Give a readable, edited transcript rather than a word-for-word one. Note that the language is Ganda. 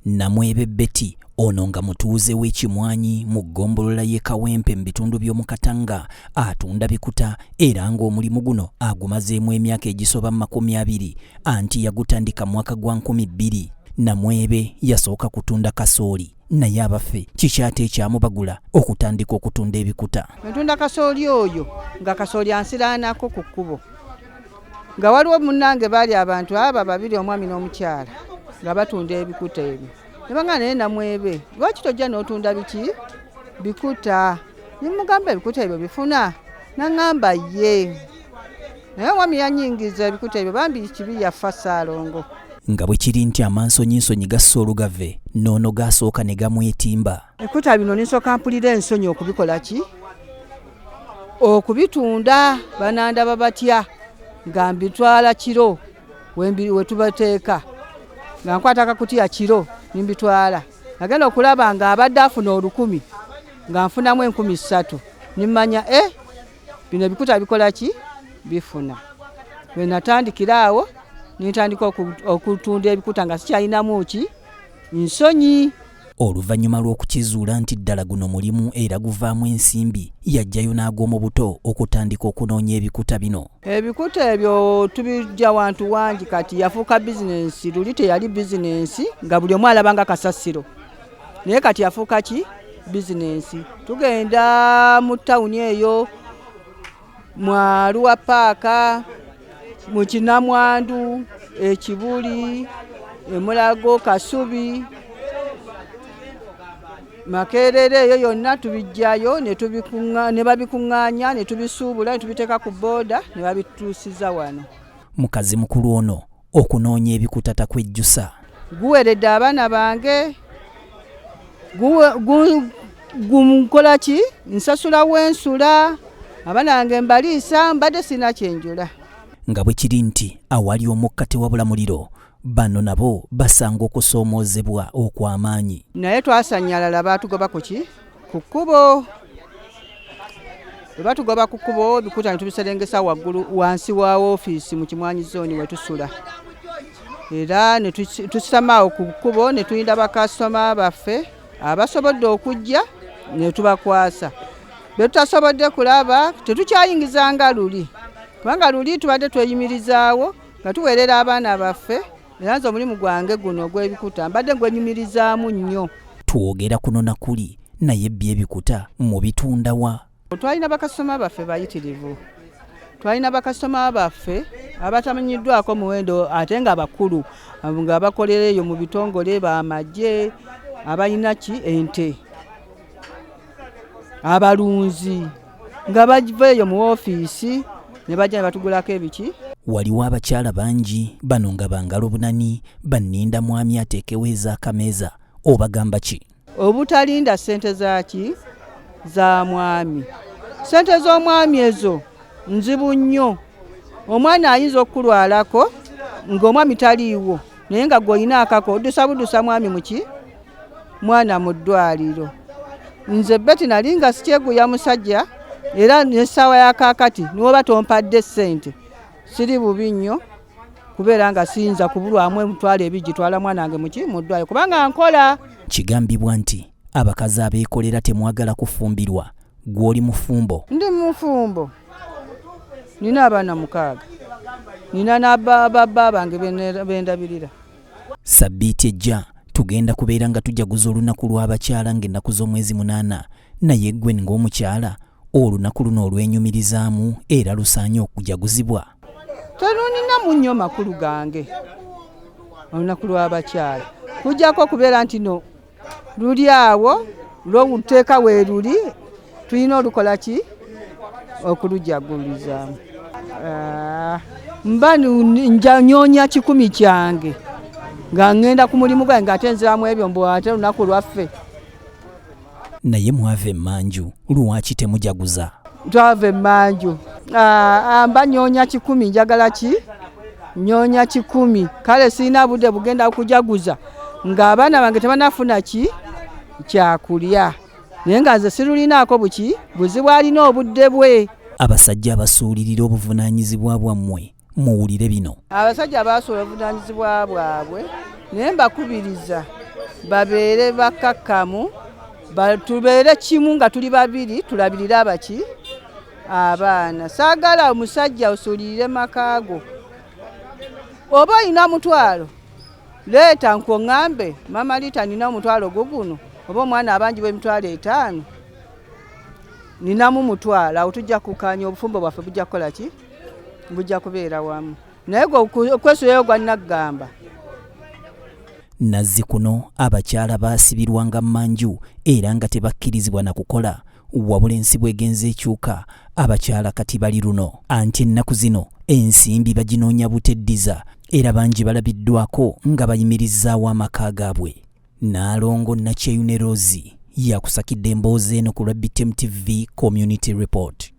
Namwebe Betty ono nga mutuuze w'Ekimwanyi mu ggombolola y'e Kawempe mu bitundu by'omu Katanga atunda bikuta era ng'omulimu guno agumazeemu emyaka egisoba 20 anti yagutandika mu mwaka gwa 2000. Namwebe yasooka kutunda kasooli naye abaffe kikyate ekyamubagula okutandika okutunda ebikuta. Ntunda kasooli oyo nga kasooli ansiraanako ku kkubo nga waliwo munnange baali abantu aba babiri omwami n'omukyala nga batunda ebikuta ebyo. Nebanga naye Namwebe lwaki tojja n'otunda bikuta? Nimugamba ebikuta ebyo bifuna naŋŋamba ye. Naye omwami yanyingiza ebikuta ebyo bambi kibi yafa Ssaalongo. Nga bwe kiri nti amansonyi gassa olugave noono gasooka ne gamwetimba. Ebikuta bino nisooka mpulira ensonyi okubikola ki? Okubitunda banandaba batya nga mbitwala kiro we tubateeka nga nkwata akakutiya kiro nimbitwala agenda okulaba nga abadde afuna 1000 nga nfunamu 3,000 nimanya bino ebikuta bikola ki? Bifuna. Bwe natandikira awo nintandika okutunda ebikuta nga sikyalinamu ki? Nsonyi. Oluvannyuma lw'okukizuula nti ddala guno mulimu era guvaamu ensimbi yajjayo n'ag'omu buto okutandika okunoonya ebikuta bino. Ebikuta ebyo tubijja wantu wangi kati yafuuka bizinensi. Luli teyali bizinensi nga buli omu alabanga kasasiro naye kati yafuuka ki? Bizinensi. Tugenda mu tawuni eyo mu Arua Paaka, mu Kinamwandu, Ekibuli, Emulago, Kasubi, Makerere eyo yonna tubijjayo ne babikuŋŋaanya ne tubisuubula ne tubiteeka ku booda ne babituusiza wano. Mukazi mukulu ono okunoonya ebikuta takwejjusa. Guweredde abaana bange gumukola ki? Nsasula wensula abaana bange mbaliisa mbadde sina kyenjula. Nga bwe kiri nti awali omukka tewabula muliro bano nabo basanga okusoomoozebwa okw'amaanyi. Naye twasanyalala baatugoba ku ki? Ku kkubo. Bwe batugoba ku kkubo bikuta ne tubiserengesa waggulu wansi wa woofiisi mu Kimwanyi zooni we tusula. Era ne tusitamaawo ku kkubo ne tuyinda bakasitoma baffe abasobodde okujja ne tubakwasa. Bwe tutasobodde kulaba tetukyayingizanga luli. Kubanga luli tubadde tweyimirizaawo nga tuweerera abaana baffe. Era omulimu gwange guno ogw'ebikuta mbadde gwenyumirizaamu nnyo. Twogera kuno na kuli naye by'ebikuta mu bitunda wa? Twalina bakasitoma baffe bayitirivu. Twalina bakasitoma baffe abatamanyiddwako muwendo ate nga bakulu nga bakolera eyo mu bitongole b'amagye abalina ki? Ente. Abalunzi nga bava eyo mu woofiisi ne bajja ne batugulako ebiki? Waliwo abakyala bangi bano nga bangalo bunani banninda mwami ateekewo ez'akameeza obagamba ki? Obutalinda ssente zaki? Za mwami. Ssente z'omwami ezo nzibu nnyo. Omwana ayinza okukulwalako ng'omwami taliiwo naye nga gw'olina akako oddusa mwami muki? Mwana mu ddwaliro. Nze Betty nali nga sikyeguya musajja era n'essaawa ya kaakati niwoba tompadde ssente siri bubi nnyo kubeera nga siyinza kubulwamu emitwalo ebigi twala mwana wange muki? Mu ddwaliro kubanga nkola. Kigambibwa nti abakazi abeekolera temwagala kufumbirwa. Gw'oli mufumbo? Ndi mufumbo. Nina abaana 6. Nina n'ababa bange bendabirira. Sabbiiti ejja tugenda kubeera nga tujaguza olunaku lw'abakyala ng'ennaku z'omwezi 8 naye gwe ng'omukyala olunaku luno olwenyumirizaamu era lusaanye okujaguzibwa. Tenunina munnyo makulu gange olunaku lw'abakyala kujjako okubeera nti no luli awo lw'oluteeka we luli tulina olukola ki? Okulujaguliza. Mba njanyoonya 10 kyange nga ngenda ku mulimu gwange ng'ate nziramu ebyo mbu ate lunaku lwaffe. Naye mwave emmanju lwaki temujaguza? Twava emmanju. Mba nyoonya 10 njagala ki? Nyoonya 10. Kale sirina budde bugenda kujaguza ng'abaana bange tebanafuna ki? Kyakulya. Naye nga nze sirulinaako buki? Buzibu alina obudde bwe. Abasajja abasuulirira obuvunaanyizibwa bwammwe muwulire bino. Abasajja baasuula obuvunaanyizibwa bwabwe naye mbakubiriza babeere bakakkamu tubeere kimu nga tuli babiri tulabirire abaki abaana. Saagala omusajja osuulirire makaago. Oba olina omutwalo leeta nkuŋŋambe mama Lita nina omutwalo guguno oba omwana abangi b'emitwalo 5 ninamu mutwalo awo tujja kukkaanya obufumbo bwaffe bujja kukola ki bujja kubeera wamu naye okwesulayo gwa naggamba. Nazzikuno abakyala baasibirwanga mmanju era nga tebakkirizibwa na kukola wabula ensi bw'egenze ekyuka abakyala kati bali luno anti ennaku zino ensimbi baginoonya buteddiza era bangi balabiddwako nga bayimirizzaawo amaka gaabwe. Naalongo Nakyeyune Rozi yakusakidde emboozi eno ku lwa BTM TV Community Report.